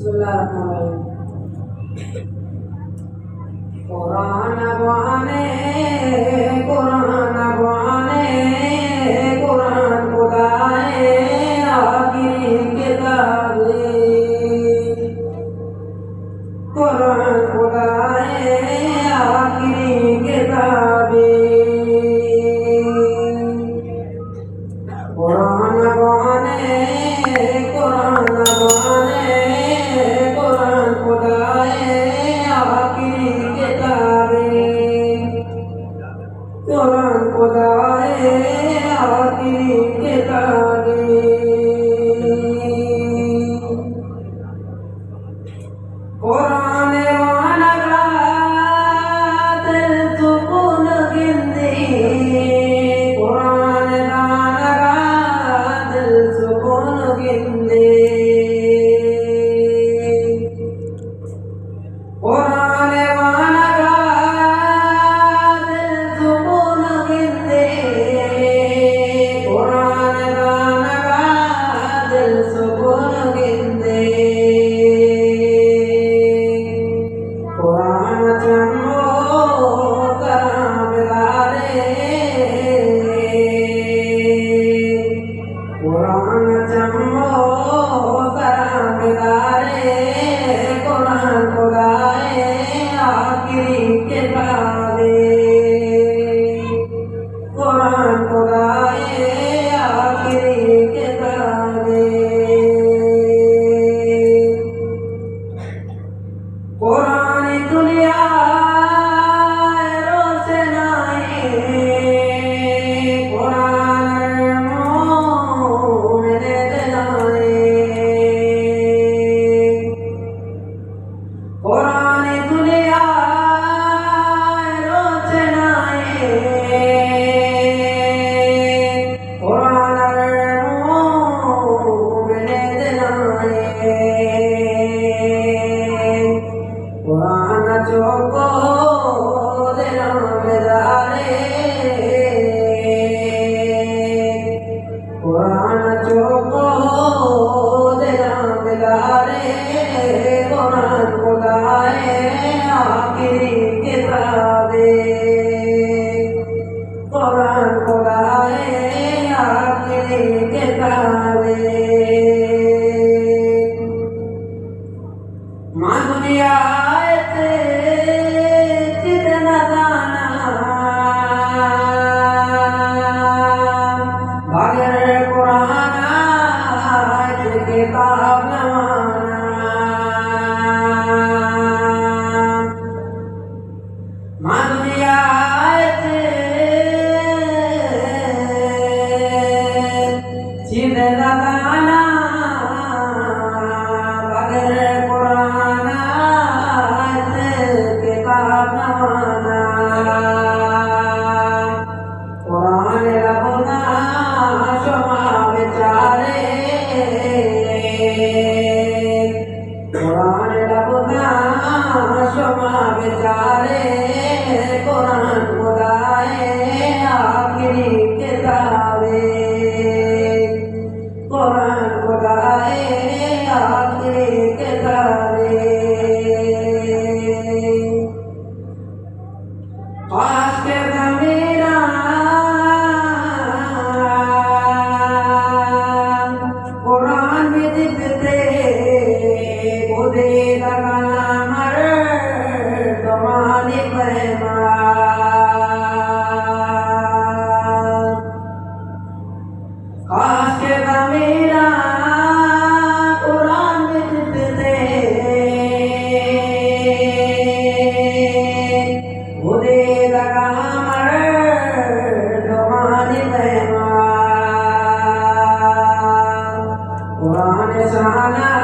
कुरान बाने कुरान बाने कुरान खुदाए आखिरी किताबे कुरान खुदाए आखिरी किताबे कुरान बाने कुरान बाने कुरान खुदाए आखिरी किताबे कुरान खुदाए आखिरी किताबे कुरान वाला दिल सुकून गिंदे कुरान वाला दिल सुकून गिंदे कुरान वाला दिल सुकून गिंदे कुरान वाला दिल सुकून गिंदे कुरान चमो कराम लारे कुरान चमो कराम लारे कुरान खुदाए आखिरी किताबे कुरान खुदाए आखिरी किताबे कुरान दुनिया रोशनाई कुरान मोमिन दिलाए कुरान दुनिया रोशनाई कुरान मोमिन दिलाए कुरान चोको दिलों में डाले कुरान चोको दिलों में डाले कुरान खुदाए आखिरी किताबे कुरान खुदाए आखिरी किताबे माँ दुनिया जितना दाना बगैर कुरान किताब नवाना माँ दुनिया जितना दाना बगैर कुरान किताब नवाना कुरान रबना शुमा बेचारे कुरान रबना शुमा बेचारे कुरान खुदाए आखिरी किताबे कुरान खुदाए आखिरी किताबे खास के मेरा कुरान में दिखते खुदे लगा मर तुम्हारी खास के मेरा कुरान में दिखते खुदे लगा मर तुम्हारी कुरान साना